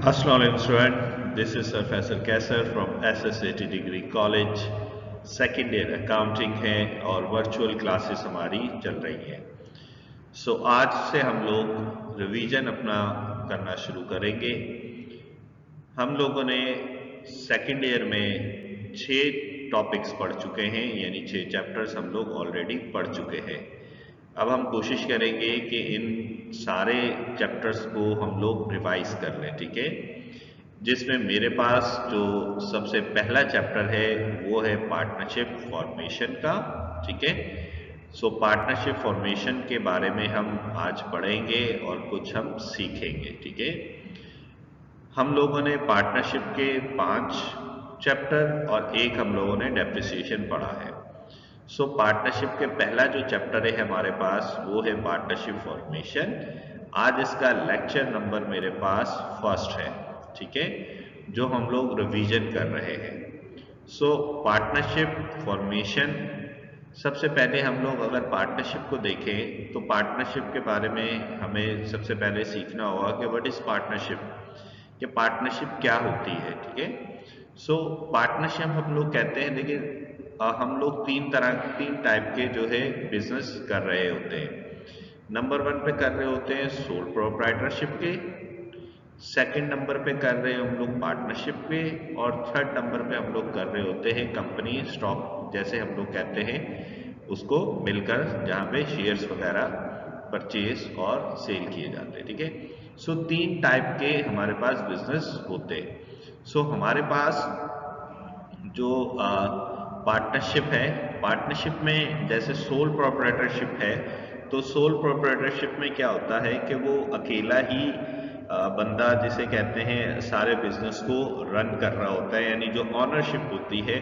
Assalamu alaikum student, this is Sir Faisal Kaisar from SSAT Degree College। Second year accounting है और virtual classes हमारी चल रही हैं। आज से हम लोग रिवीजन अपना करना शुरू करेंगे। हम लोगों ने सेकेंड ईयर में 6 टॉपिक्स पढ़ चुके हैं, यानी 6 चैप्टर्स हम लोग ऑलरेडी पढ़ चुके हैं। अब हम कोशिश करेंगे कि इन सारे चैप्टर्स को हम लोग रिवाइज कर लें, ठीक है। जिसमें मेरे पास जो सबसे पहला चैप्टर है वो है पार्टनरशिप फॉर्मेशन का, ठीक है। पार्टनरशिप फॉर्मेशन के बारे में हम आज पढ़ेंगे और कुछ हम सीखेंगे, ठीक है। हम लोगों ने पार्टनरशिप के 5 चैप्टर और एक हम लोगों ने डेप्रिसिएशन पढ़ा है। पार्टनरशिप के पहला जो चैप्टर है हमारे पास वो है पार्टनरशिप फॉर्मेशन। आज इसका लेक्चर नंबर मेरे पास फर्स्ट है, ठीक है, जो हम लोग रिवीजन कर रहे हैं। पार्टनरशिप फॉर्मेशन, सबसे पहले हम लोग अगर पार्टनरशिप को देखें तो पार्टनरशिप के बारे में हमें सबसे पहले सीखना होगा कि व्हाट इज पार्टनरशिप, कि पार्टनरशिप क्या होती है, ठीक है। पार्टनरशिप हम लोग कहते हैं, देखिए हम लोग तीन टाइप के जो है बिजनेस कर रहे होते हैं। नंबर 1 पे कर रहे होते हैं सोल प्रोप्राइटरशिप के, सेकंड नंबर पे कर रहे हैं हम लोग पार्टनरशिप पे, और थर्ड नंबर पे हम लोग कर रहे होते हैं कंपनी स्टॉक, जैसे हम लोग कहते हैं उसको मिलकर, जहाँ पे शेयर्स वगैरह परचेज और सेल किए जाते हैं, ठीक है। 3 टाइप के हमारे पास बिजनेस होते हैं। हमारे पास जो पार्टनरशिप है, पार्टनरशिप में जैसे सोल प्रोप्राइटरशिप है, तो सोल प्रोप्राइटरशिप में क्या होता है कि वो अकेला ही बंदा जिसे कहते हैं सारे बिजनेस को रन कर रहा होता है, यानी जो ऑनरशिप होती है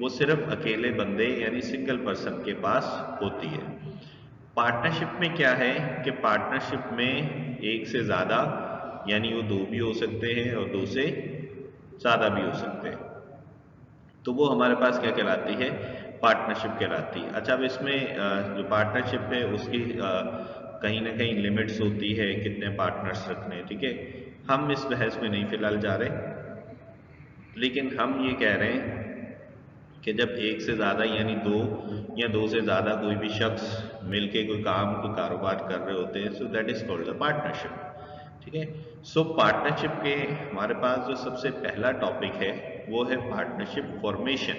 वो सिर्फ अकेले बंदे यानी सिंगल पर्सन के पास होती है। पार्टनरशिप में क्या है कि पार्टनरशिप में एक से ज़्यादा, यानी वो 2 भी हो सकते हैं और 2 से ज़्यादा भी हो सकते हैं, तो वो हमारे पास क्या कहलाती है, पार्टनरशिप कहलाती है। अच्छा, अब इसमें जो पार्टनरशिप है उसकी कहीं ना कहीं लिमिट्स होती है, कितने पार्टनर्स रखने हैं, ठीक है। हम इस बहस में नहीं फिलहाल जा रहे, लेकिन हम ये कह रहे हैं कि जब एक से ज़्यादा यानी 2 या 2 से ज़्यादा कोई भी शख्स मिलके कोई काम, कोई कारोबार कर रहे होते हैं, so that is called the partnership, ठीक है। पार्टनरशिप के हमारे पास जो सबसे पहला टॉपिक है वो है पार्टनरशिप फॉर्मेशन।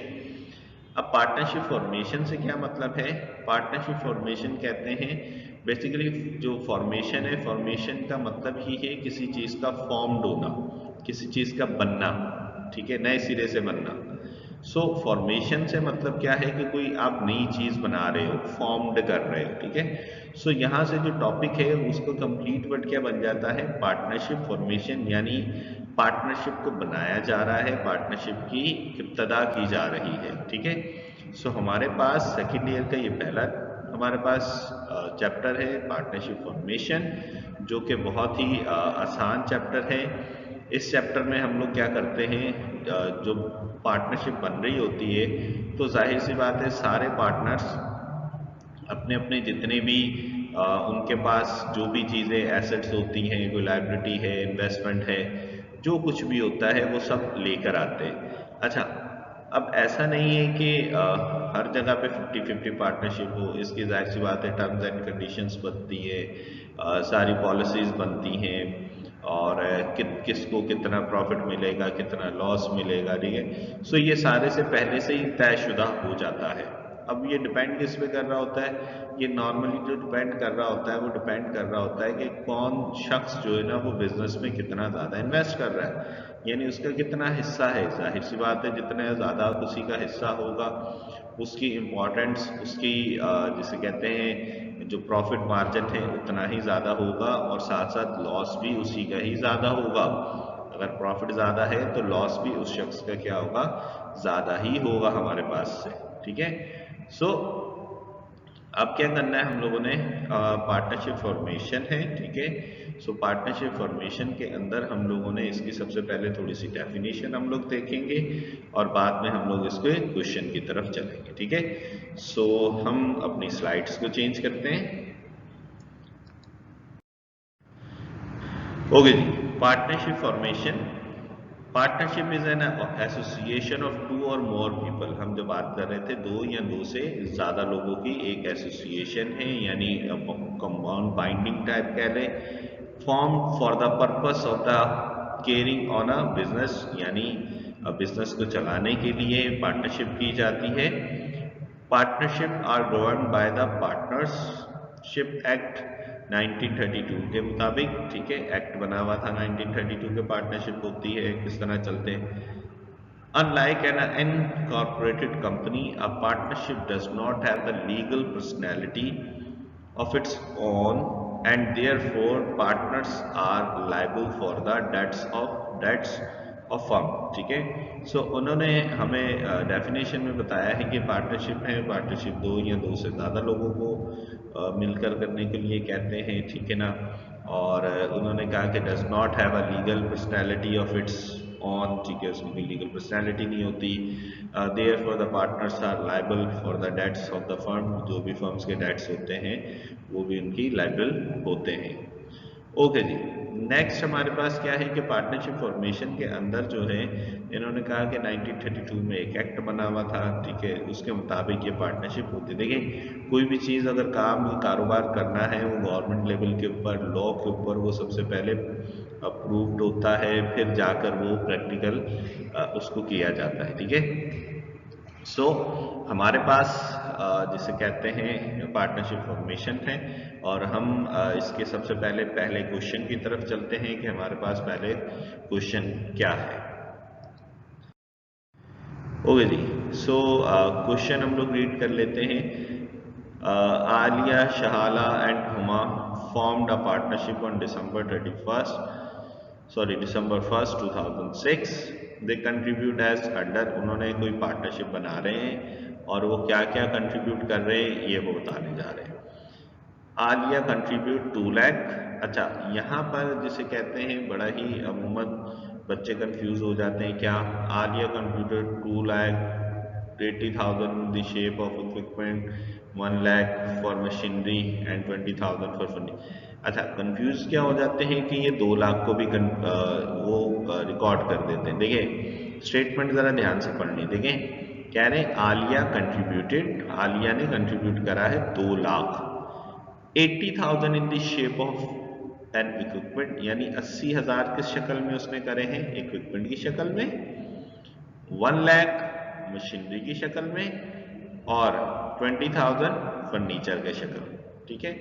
अब पार्टनरशिप फॉर्मेशन से क्या मतलब है, पार्टनरशिप फॉर्मेशन कहते हैं बेसिकली जो फॉर्मेशन है, फॉर्मेशन का मतलब ही है किसी चीज़ का फॉर्म्ड होना, किसी चीज़ का बनना, ठीक है, नए सिरे से बनना। फॉर्मेशन से मतलब क्या है कि कोई आप नई चीज बना रहे हो, फॉर्म्ड कर रहे हो, ठीक है। यहाँ से जो टॉपिक है उसको कंप्लीट वर्ड क्या बन जाता है, पार्टनरशिप फॉर्मेशन, यानी पार्टनरशिप को बनाया जा रहा है, पार्टनरशिप की इब्तदा की जा रही है, ठीक है। हमारे पास सेकेंड ईयर का ये पहला हमारे पास चैप्टर है पार्टनरशिप फॉर्मेशन, जो कि बहुत ही आसान चैप्टर है। इस चैप्टर में हम लोग क्या करते हैं, जो पार्टनरशिप बन रही होती है तो जाहिर सी बात है सारे पार्टनर्स अपने अपने जितने भी उनके पास जो भी चीज़ें एसेट्स होती हैं, कोई लाइबिलिटी है, इन्वेस्टमेंट है, जो कुछ भी होता है वो सब लेकर आते हैं। अच्छा, अब ऐसा नहीं है कि हर जगह पे 50-50 पार्टनरशिप हो, इसकी जाहिर सी बात है टर्म्स एंड कंडीशंस बनती है, सारी पॉलिसीज बनती हैं, और किसको कितना प्रॉफिट मिलेगा, कितना लॉस मिलेगा, ठीक है। ये सारे से पहले से ही तयशुदा हो जाता है। अब ये डिपेंड किस पे कर रहा होता है, ये नॉर्मली जो डिपेंड कर रहा होता है वो डिपेंड कर रहा होता है कि कौन शख्स जो है ना वो बिजनेस में कितना ज़्यादा इन्वेस्ट कर रहा है, यानी उसका कितना हिस्सा है। जाहिर सी बात है जितना ज़्यादा किसी का हिस्सा होगा उसकी इम्पोर्टेंस, उसकी जिसे कहते हैं जो प्रॉफिट मार्जिन है उतना ही ज़्यादा होगा, और साथ साथ लॉस भी उसी का ही ज़्यादा होगा। अगर प्रॉफिट ज़्यादा है तो लॉस भी उस शख्स का क्या होगा, ज़्यादा ही होगा हमारे पास से, ठीक है। अब क्या करना है हम लोगों ने, पार्टनरशिप फॉर्मेशन है, ठीक है। पार्टनरशिप फॉर्मेशन के अंदर हम लोगों ने इसकी सबसे पहले थोड़ी सी डेफिनेशन हम लोग देखेंगे और बाद में हम लोग इसको एक क्वेश्चन की तरफ चलेंगे, ठीक है। हम अपनी स्लाइड्स को चेंज करते हैं। ओके जी, partnership formation. Partnership is an association of two or more people. हम जो बात कर रहे थे, दो या दो से ज्यादा लोगों की एक एसोसिएशन है, यानी कंपाउंड बाइंडिंग टाइप कह लें, form for the purpose of the carrying on a business, यानी बिजनेस को चलाने के लिए पार्टनरशिप की जाती है। Partnership are govern by the partnership act 1932 के मुताबिक, ठीक है, एक्ट बना हुआ था 1932 के, पार्टनरशिप होती है, किस तरह चलते हैं। Unlike an incorporated company, a partnership does not have the legal personality of its own, and therefore partners are liable for the debts of firm, ठीक है। सो उन्होंने हमें डेफिनेशन में बताया है कि पार्टनरशिप है, पार्टनरशिप दो या दो से ज़्यादा लोगों को मिलकर करने के लिए कहते हैं, ठीक है ना। और उन्होंने कहा कि does not have a legal personality of its own, ठीक है, उसकी लीगल पर्सनैलिटी नहीं होती। Therefore the partners are liable for the debts of the firm, जो भी फर्म्स के डेट्स होते हैं वो भी उनकी लाइबल होते हैं। ओके जी, नेक्स्ट हमारे पास क्या है कि पार्टनरशिप फॉर्मेशन के अंदर जो है, इन्होंने कहा कि 1932 में एक एक्ट बना हुआ था, ठीक है, उसके मुताबिक ये पार्टनरशिप होती है। देखिए, कोई भी चीज़ अगर कारोबार करना है, वो गवर्नमेंट लेवल के ऊपर, लॉ के ऊपर वो सबसे पहले अप्रूव्ड होता है, फिर जाकर वो प्रैक्टिकल उसको किया जाता है, ठीक है। सो हमारे पास जिसे कहते हैं पार्टनरशिप फॉर्मेशन है, और हम इसके सबसे पहले क्वेश्चन की तरफ चलते हैं कि हमारे पास पहले क्वेश्चन क्या है। ओके जी, सो क्वेश्चन हम लोग रीड कर लेते हैं। Aliya, Shahala and Huma formed a partnership on December 1st 2006। They contribute as under, उन्होंने कोई पार्टनरशिप बना रहे हैं और वो क्या क्या कंट्रीब्यूट कर रहे हैं ये वो बताने जा रहे हैं। आलिया कंट्रीब्यूट 2 लाख। अच्छा, यहाँ पर जिसे कहते हैं, बड़ा ही अमूमन बच्चे कंफ्यूज हो जाते हैं, क्या Alia contributed 2 lakh 80,000 in the shape of equipment, 1 lakh for machinery and 20,000 for funding। अच्छा, कंफ्यूज क्या हो जाते हैं कि ये 2 लाख को भी वो रिकॉर्ड कर देते हैं। देखिए, स्टेटमेंट जरा ध्यान से पढ़नी। देखिए, कह रहे हैं आलिया कंट्रीब्यूटेड, आलिया ने कंट्रीब्यूट करा है 2 lakh, 80,000 in the shape of N equipment, यानी 80,000 किस शक्ल में उसने करे हैं, इक्विपमेंट की शक्ल में, 1 लाख मशीनरी की शक्ल में, और 20,000 फर्नीचर के शक्ल में, ठीक है।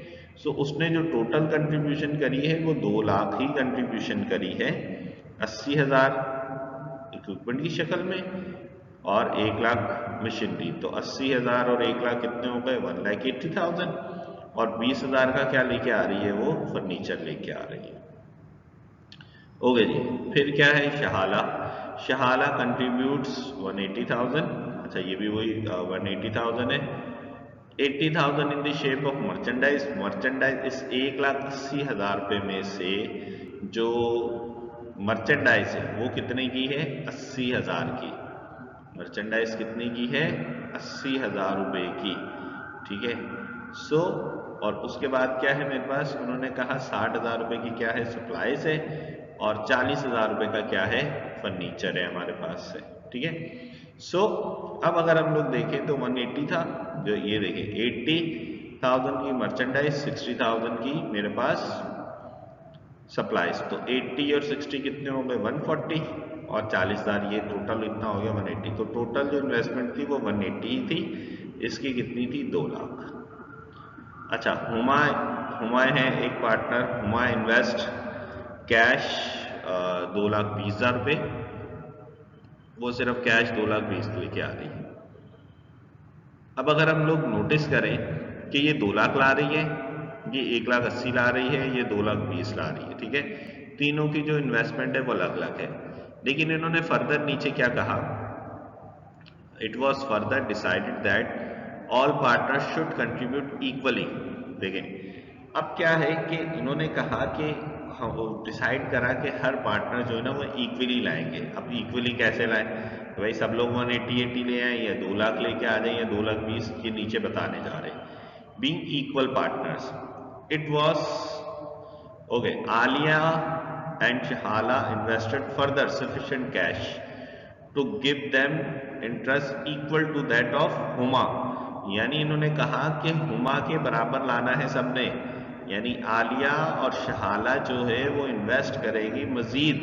सो उसने जो टोटल कंट्रीब्यूशन करी है वो 2 लाख ही कंट्रीब्यूशन करी है, 80,000 इक्विपमेंट की शक्ल में और 1 लाख मशीनरी। तो 80,000 और 1 लाख कितने हो गए, 1,80,000, और 20,000 का क्या लेके आ रही है, वो फर्नीचर लेके आ रही है। ओके जी, फिर क्या है, शहाला। शहाला कंट्रीब्यूट्स 180,000। अच्छा, ये भी वही 180,000 है। 80,000 in the shape of merchandise. Merchandise इस 1,80,000 रुपये में से जो मर्चेंडाइज है वो कितने की है, 80,000 की। मर्चेंडाइज कितने की है, 80,000 रुपये की, ठीक है। सो और उसके बाद क्या है मेरे पास, उन्होंने कहा 60,000 रुपये की क्या है, सप्लाईज है, और 40,000 रुपये का क्या है, फर्नीचर है हमारे पास से, ठीक है। सो अब अगर हम लोग देखें तो 180 था, जो ये देखें 80,000 की मर्चेंडाइज, 60,000 की मेरे पास सप्लाईज। तो 80 और 60 कितने हो गए, 140, और 40,000 ये टोटल इतना हो गया 180। तो टोटल जो इन्वेस्टमेंट थी वो 180 ही थी, इसकी कितनी थी, 2 लाख। अच्छा, हुमा है एक पार्टनर, हुमा इन्वेस्ट कैश 2,20,000 रुपये, वो सिर्फ कैश 2,20,000 लेके आ रही है। अब अगर हम लोग नोटिस करें कि ये 2 लाख ला रही है, ये 1,80,000 ला रही है, ये 2,20,000 ला रही है, ठीक है। तीनों की जो इन्वेस्टमेंट है वो अलग अलग है, लेकिन इन्होंने फर्दर नीचे क्या कहा, it was further decided that all partners should contribute equally. देखें, अब क्या है कि उन्होंने कहा कि डिसाइड करा कि हर पार्टनर जो है ना वो इक्वली लाएंगे। अब इक्वली कैसे लाएं, तो भाई सब लोग 180 ले आए या 2 लाख लेके आ जाए या 2,20,000 के नीचे बताने जा रहे हैं। Being equal partners, it was okay, Alia and Shahala invested further sufficient cash to give them interest equal to that of Huma. यानी इन्होंने कहा कि हुमा के बराबर लाना है सबने, यानी आलिया और शहाला जो है वो इन्वेस्ट करेगी, मजीद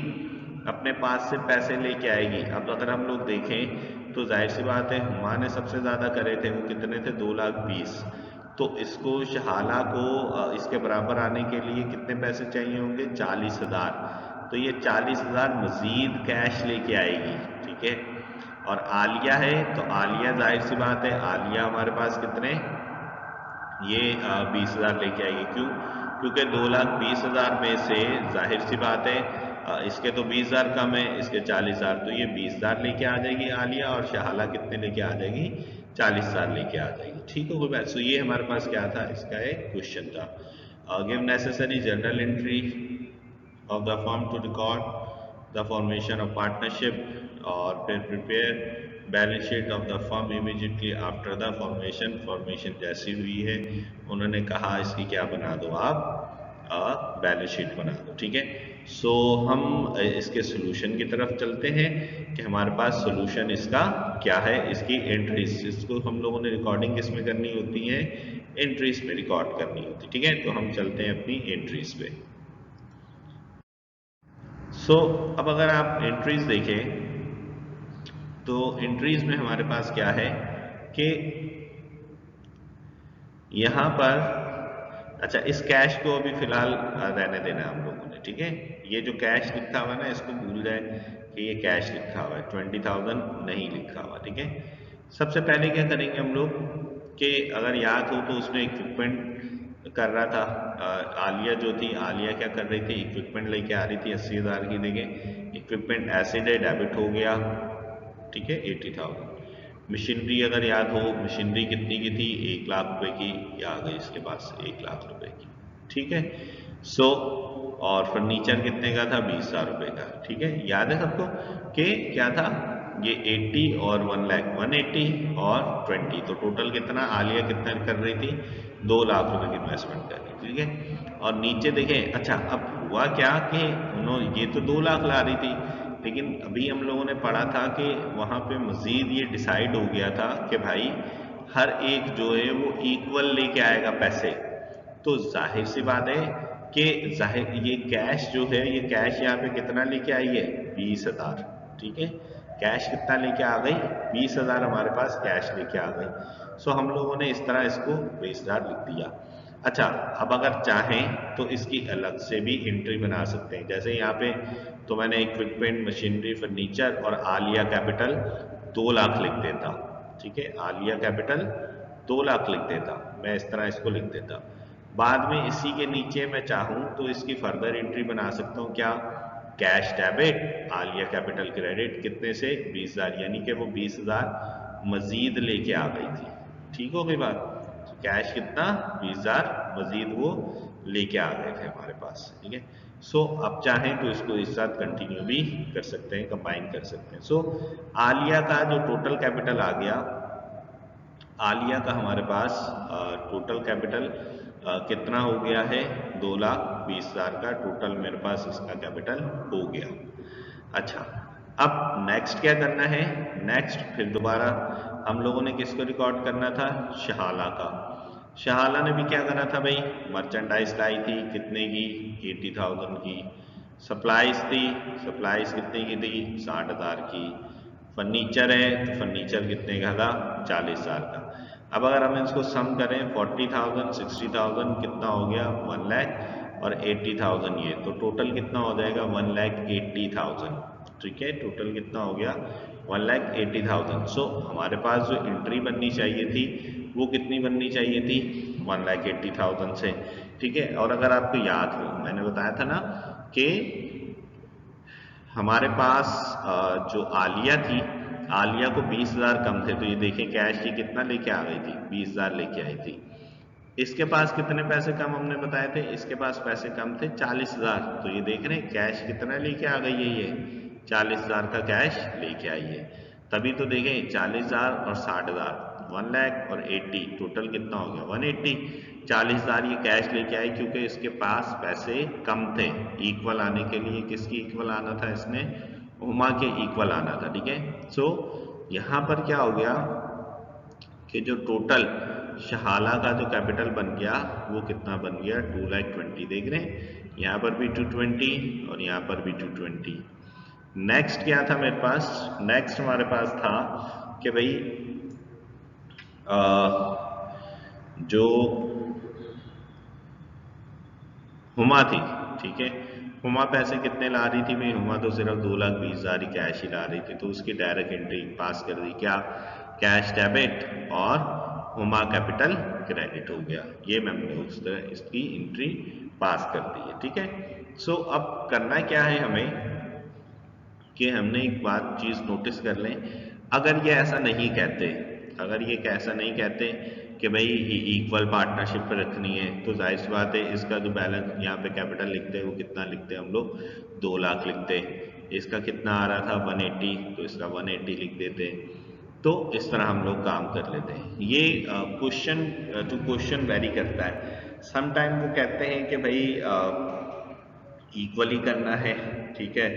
अपने पास से पैसे लेके आएगी। अब अगर हम लोग देखें तो जाहिर सी बात है हुमा ने सबसे ज़्यादा करे थे, वो कितने थे, 2,20,000। तो इसको शहाला को इसके बराबर आने के लिए कितने पैसे चाहिए होंगे, 40,000। तो ये 40,000 मजीद कैश लेके आएगी, ठीक है। और आलिया है तो आलिया जाहिर सी बात है आलिया हमारे पास कितने, ये 20,000 लेके आएगी। क्यों, क्योंकि 2,20,000 में से जाहिर सी बात है इसके तो 20,000 कम है, इसके 40,000, तो ये 20,000 लेके आ जाएगी आलिया, और शहाला कितने लेके आ जाएगी, 40,000 लेके आ जाएगी। ठीक हो गया। सो ये हमारे पास क्या था, इसका एक क्वेश्चन था। Give necessary journal entry of the firm to record the formation of partnership, और फिर prepare balance sheet of the firm immediately after the formation जैसी हुई है उन्होंने कहा इसकी क्या बना दो आप, बैलेंस शीट बना दो। ठीक है। सो हम इसके सॉल्यूशन की तरफ चलते हैं कि हमारे पास सॉल्यूशन इसका क्या है, इसकी एंट्रीज, इसको हम लोगों ने रिकॉर्डिंग किस में करनी होती है, एंट्रीज में रिकॉर्ड करनी होती है। ठीक है, तो हम चलते हैं अपनी एंट्रीज पे। सो अब अगर आप एंट्रीज देखें तो एंट्रीज में हमारे पास क्या है कि यहां पर, अच्छा इस कैश को अभी फिलहाल रहने देना है हम लोगों ने। ठीक है, ये जो कैश लिखा हुआ है ना इसको भूल जाए कि ये कैश लिखा हुआ है, 20,000 नहीं लिखा हुआ। ठीक है, सबसे पहले क्या करेंगे हम लोग कि अगर याद हो तो उसमें इक्विपमेंट कर रहा था, आलिया जो थी, आलिया क्या कर रही थी, इक्विपमेंट लेके आ रही थी 80,000 की जगह, इक्विपमेंट एसिड है डेबिट हो गया। ठीक है, 80,000। मशीनरी अगर याद हो, मशीनरी कितनी की थी, 1,00,000 रुपए की, ये आ गई इसके पास 1,00,000 रुपए की। ठीक है, सो और फर्नीचर कितने का था, 20,000 रुपए का। ठीक है, याद है सबको कि क्या था, ये 80 और 1,00,000, 180 और 20, तो टोटल कितना, आलिया कितना कर रही थी, 2,00,000 रुपए की इन्वेस्टमेंट कर रही थी। ठीक है, और नीचे देखें, अच्छा अब हुआ क्या कि उन्होंने ये तो 2,00,000 ला रही थी, लेकिन अभी हम लोगों ने पढ़ा था कि वहाँ पे मजीद ये डिसाइड हो गया था कि भाई हर एक जो है वो इक्वल लेके आएगा पैसे। तो जाहिर सी बात है कि जाहिर ये कैश जो है, ये कैश यहाँ पे कितना लेके आई है, 20,000। ठीक है, कैश कितना लेके आ गई, 20,000 हमारे पास कैश लेके आ गई। सो हम लोगों ने इस तरह इसको 20,000 लिख दिया। अच्छा, अब अगर चाहें तो इसकी अलग से भी एंट्री बना सकते हैं। जैसे यहाँ पे तो मैंने इक्विपमेंट, मशीनरी, फर्नीचर और आलिया कैपिटल 2,00,000 लिख देता। ठीक है, आलिया कैपिटल 2,00,000 लिख देता, मैं इस तरह इसको लिख देता। बाद में इसी के नीचे मैं चाहूँ तो इसकी फर्दर एंट्री बना सकता हूँ, क्या, cash debit, Alia capital credit, कितने से, 20,000, यानी कि वो 20,000 मजीद लेके आ गई थी। ठीक हो गई बात, कैश कितना, 20,000 मजीद वो लेके आ गए थे हमारे पास। ठीक है, सो अब चाहें तो इसको इस साथ कंटिन्यू भी कर सकते हैं, कंबाइन कर सकते हैं। सो आलिया का जो टोटल कैपिटल आ गया, आलिया का हमारे पास टोटल कैपिटल कितना हो गया है, 2,20,000 का टोटल मेरे पास इसका कैपिटल हो गया। अच्छा, अब नेक्स्ट क्या करना है, नेक्स्ट फिर दोबारा हम लोगों ने किसको रिकॉर्ड करना था, शहाला का। शहाला ने भी क्या करा था भाई, मर्चेंडाइज लाई थी, कितने की, 80,000 की। सप्लाईज थी, सप्लाईज कितने की थी, 60,000 की। फर्नीचर है तो फर्नीचर कितने का था, 40,000 का। अब अगर हम इसको सम करें, 40,000, 60,000 कितना हो गया, 1,00,000 और 80,000 ये, तो टोटल कितना हो जाएगा, 1,80,000। ठीक है, टोटल कितना हो गया, 1,80,000। सो हमारे पास जो एंट्री बननी चाहिए थी वो कितनी बननी चाहिए थी, 1,80,000 से। ठीक है, और अगर आपको याद हो मैंने बताया था ना कि हमारे पास जो आलिया थी, आलिया को 20,000 कम थे, तो ये देखें कैश ये कितना लेके आ गई थी, 20,000 लेके आई थी। इसके पास कितने पैसे कम हमने बताए थे, इसके पास पैसे कम थे 40,000, तो ये देख रहे हैं कैश कितना लेके आ गई है, ये 40,000 का कैश लेके आई है। तभी तो देखें 40,000 और 60,000 1 लाख और 80 टोटल कितना हो गया 180। 40,000 ये कैश लेके आए क्योंकि इसके पास पैसे कम थे। इक्वल आने के लिए किसकी इक्वल आना था, इसने हुमा के इक्वल आना था, ठीक है। सो यहाँ पर क्या हो गया कि जो टोटल शहाला का जो कैपिटल बन गया वो कितना बन गया 2,20,000। देख रहे हैं यहाँ पर भी 220 और यहाँ पर भी 220। नेक्स्ट क्या था मेरे पास, नेक्स्ट हमारे पास था कि भाई जो हुमा थी, ठीक है, हुमा पैसे कितने ला रही थी भाई, हुमा तो सिर्फ 2,20,000 ही कैश ही ला रही थी, तो उसकी डायरेक्ट एंट्री पास कर दी, क्या कैश डेबिट और हुमा कैपिटल क्रेडिट हो गया। ये मैंने उस तरह इसकी एंट्री पास कर दी है, ठीक है। सो अब करना क्या है हमें कि हमने एक बात चीज नोटिस कर लें, अगर ये ऐसा नहीं कहते, अगर ये ऐसा नहीं कहते कि भाई इक्वल पार्टनरशिप पर रखनी है, तो जाहिर सी बात है इसका जो बैलेंस यहाँ पे कैपिटल लिखते हैं वो कितना लिखते हैं हम लोग 2 लाख लिखते हैं। इसका कितना आ रहा था 180, तो इसका 180 लिख देते हैं। तो इस तरह हम लोग काम कर लेते हैं। ये क्वेश्चन टू क्वेश्चन वेरी करता है। समटाइम वो कहते हैं कि भाई इक्वली करना है, ठीक है,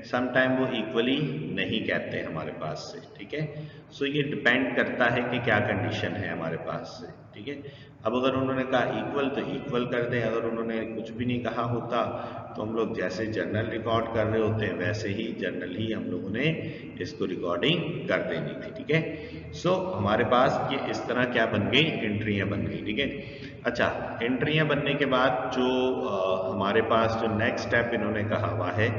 समटाइम वो इक्वली नहीं कहते हमारे पास से, ठीक है। सो ये डिपेंड करता है कि क्या कंडीशन है हमारे पास से, ठीक है। अब अगर उन्होंने कहा इक्वल तो इक्वल कर दें, अगर उन्होंने कुछ भी नहीं कहा होता तो हम लोग जैसे जर्नल रिकॉर्ड कर रहे होते हैं वैसे ही जर्नल ही हम लोगों ने इसको रिकॉर्डिंग कर देनी थी, ठीक है। सो हमारे पास ये इस तरह क्या बन गई, एंट्रियां बन गई, ठीक है। अच्छा, एंट्रियां बनने के बाद जो हमारे पास जो नेक्स्ट स्टेप इन्होंने कहा हुआ है,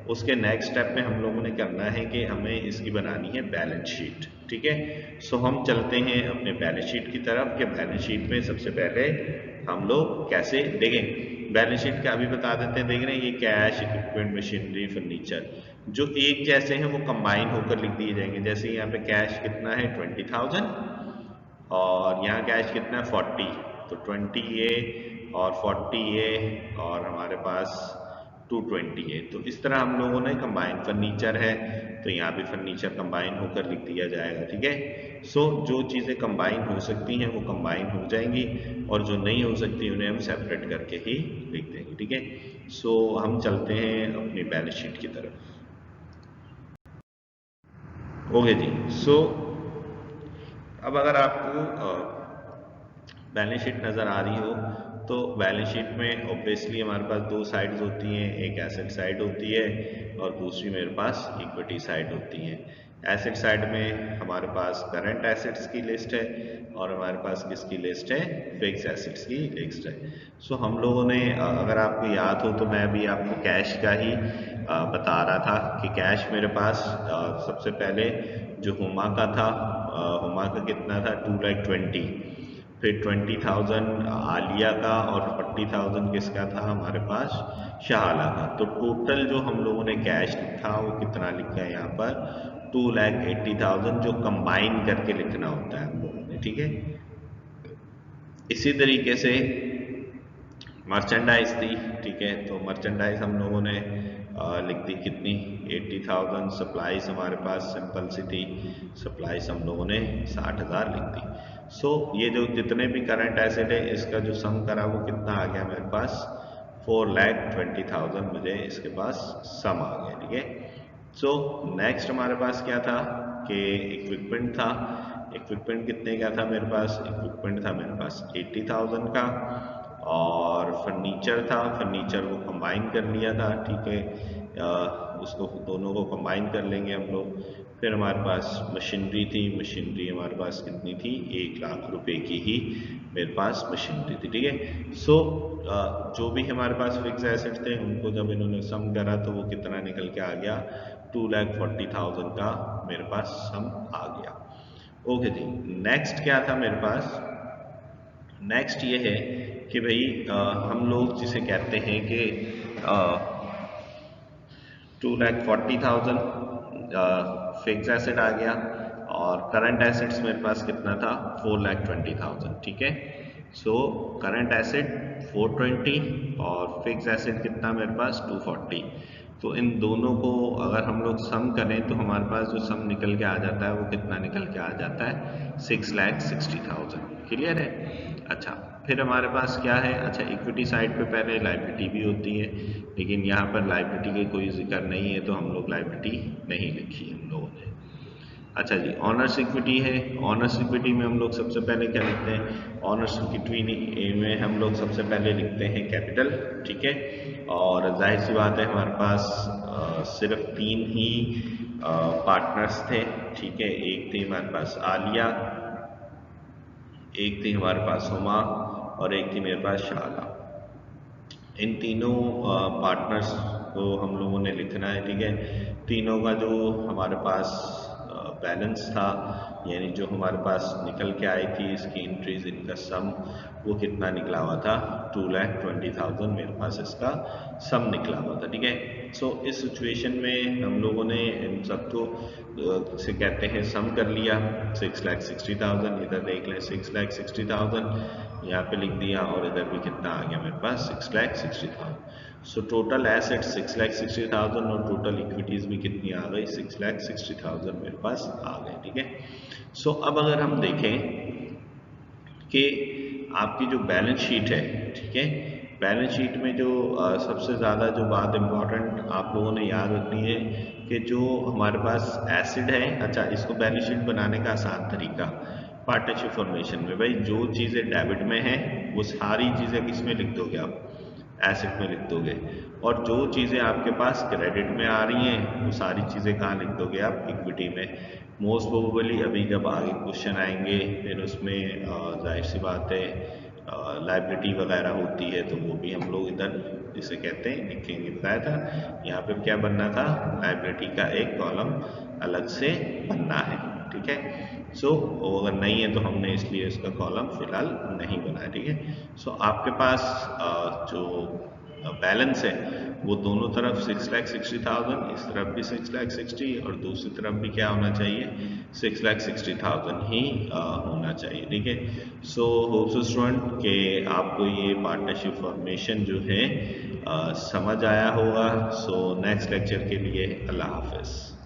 उसके नेक्स्ट स्टेप में हम लोगों ने करना है कि हमें इसकी बनानी है बैलेंस शीट, ठीक है। सो हम चलते हैं अपने बैलेंस शीट की तरफ कि बैलेंस शीट में सबसे पहले हम लोग कैसे देखें। बैलेंस शीट का अभी बता देते हैं, देख रहे हैं ये कैश, इक्विपमेंट, मशीनरी, फर्नीचर जो एक जैसे हैं वो कंबाइन होकर लिख दिए जाएंगे। जैसे यहाँ पे कैश कितना है 20,000 और यहाँ कैश कितना है 40, तो 20 ये और 40 ये और हमारे पास 220 है। तो इस तरह हम लोगों ने कंबाइन, फर्नीचर है तो यहाँ भी फर्नीचर कंबाइन होकर लिख दिया जाएगा, ठीक है। सो जो चीज़ें कंबाइन हो सकती हैं वो कंबाइन हो जाएंगी और जो नहीं हो सकती उन्हें हम सेपरेट करके ही लिख देंगे, ठीक है। सो हम चलते हैं अपनी बैलेंस शीट की तरफ। ओके जी। सो अब अगर आपको बैलेंस शीट नज़र आ रही हो तो बैलेंस शीट में ऑब्वियसली हमारे पास 2 साइड्स होती हैं, एक एसेट साइड होती है और दूसरी मेरे पास इक्विटी साइड होती है। एसेट साइड में हमारे पास करंट एसेट्स की लिस्ट है और हमारे पास किसकी लिस्ट है, फिक्स एसेट्स की लिस्ट है। सो हम लोगों ने अगर आपको याद हो तो मैं अभी आपको कैश का ही बता रहा था कि कैश मेरे पास सबसे पहले जो हुमा का था, हुमा का कितना था 2,20,000, फिर 20,000 आलिया का और 40,000 किसका था हमारे पास शहाला का। तो टोटल जो हम लोगों ने कैश लिखा वो कितना लिखा है यहाँ पर 2,80,000, जो कंबाइन करके लिखना होता है हम लोगों ने, ठीक है। इसी तरीके से मर्चेंडाइज थी, ठीक है, तो मर्चेंडाइज हम लोगों ने लिख दी कितनी 80,000। सप्लाईज हमारे पास सिंपल सी थी, सप्लाईज हम लोगों ने 60,000 लिख दी। सो ये जो जितने भी करंट एसेट है इसका जो सम करा वो कितना आ गया मेरे पास 4,20,000 मुझे इसके पास सम आ गया, ठीक है। सो नेक्स्ट हमारे पास क्या था कि इक्विपमेंट था। इक्विपमेंट कितने का था मेरे पास, इक्विपमेंट था मेरे पास 80,000 का और फर्नीचर था, फर्नीचर को कंबाइन कर लिया था, ठीक है, उसको दोनों को कंबाइन कर लेंगे हम लोग। फिर हमारे पास मशीनरी थी, मशीनरी हमारे पास कितनी थी 1 लाख रुपए की ही मेरे पास मशीनरी थी, ठीक है। सो जो भी हमारे पास फिक्स एसेट थे उनको जब इन्होंने सम करा तो वो कितना निकल के आ गया 2,40,000 का मेरे पास सम आ गया। ओके जी। नेक्स्ट क्या था मेरे पास, नेक्स्ट ये है कि भाई हम लोग जिसे कहते हैं कि 2,40,000 फिक्स एसेट आ गया और करंट एसेट्स मेरे पास कितना था 4,20,000, ठीक है। सो करंट एसेट 420 और फिक्स एसेट कितना मेरे पास 240। तो इन दोनों को अगर हम लोग सम करें तो हमारे पास जो सम निकल के आ जाता है वो कितना निकल के आ जाता है, 6,60,000। क्लियर है? अच्छा, फिर हमारे पास क्या है, अच्छा इक्विटी साइड पे पहले लाइबिलिटी भी होती है, लेकिन यहाँ पर लाइबिलिटी के कोई जिक्र नहीं है तो हम लोग लाइबिलिटी नहीं लिखी हम लोगों ने। अच्छा जी, ऑनर्स इक्विटी है। ऑनर्स इक्विटी में हम लोग सबसे पहले क्या लिखते हैं, ऑनर्स इक्विटी में हम लोग सबसे पहले लिखते हैं कैपिटल। ठीक है, और जाहिर सी बात है हमारे पास सिर्फ 3 ही पार्टनर्स थे। ठीक है, एक थी हमारे पास आलिया, एक थी हमारे पास हुमा, और एक थी मेरे पास शाला। इन तीनों पार्टनर्स को हम लोगों ने लिखना है। ठीक है, तीनों का जो हमारे पास बैलेंस था, यानी जो हमारे पास निकल के आई थी इसकी एंट्रीज, इनका सम वो कितना निकला हुआ था, 2,20,000 मेरे पास इसका सम निकला हुआ था। ठीक है, सो इस सिचुएशन में हम लोगों ने इन सबको से कहते हैं सम कर लिया, 6,60,000। इधर देख लें 6,60,000 यहाँ पे लिख दिया, और इधर भी कितना आ गया मेरे पास, 6,60,000। सो टोटल एसेट 6,60,000 और टोटल इक्विटीज भी कितनी आ गई, 6,60,000 मेरे पास आ गए। ठीक है, सो अब अगर हम देखें कि आपकी जो बैलेंस शीट है, ठीक है, बैलेंस शीट में जो सबसे ज़्यादा जो बात इम्पॉर्टेंट आप लोगों ने याद रखनी है कि जो हमारे पास एसिड है, अच्छा इसको बैलेंस शीट बनाने का आसान तरीका, पार्टनरशिप फॉर्मेशन में भाई जो चीज़ें डेबिट में हैं वो सारी चीज़ें किस में लिख दोगे आप, एसेट में लिख दोगे, और जो चीज़ें आपके पास क्रेडिट में आ रही हैं वो सारी चीज़ें कहाँ लिख दोगे आप, इक्विटी में। मोस्ट प्रोबेबली अभी जब आगे क्वेश्चन आएंगे फिर उसमें जाहिर सी बात है लाइबिलिटी वगैरह होती है तो वो भी हम लोग इधर जिसे कहते हैं लिखेंगे। बताया था यहाँ पे क्या बनना था, लाइबिलिटी का एक कॉलम अलग से बनना है। ठीक है, सो अगर नहीं है तो हमने इसलिए इसका कॉलम फिलहाल नहीं बनाया। ठीक है, सो आपके पास जो बैलेंस है वो दोनों तरफ 6,60,000, इस तरफ भी 6,60,000 और दूसरी तरफ भी क्या होना चाहिए, 6,60,000 ही होना चाहिए। ठीक है, सो होप सो स्टूडेंट कि आपको ये पार्टनरशिप फॉर्मेशन जो है समझ आया होगा। सो नेक्स्ट लेक्चर के लिए अल्लाह हाफिज़।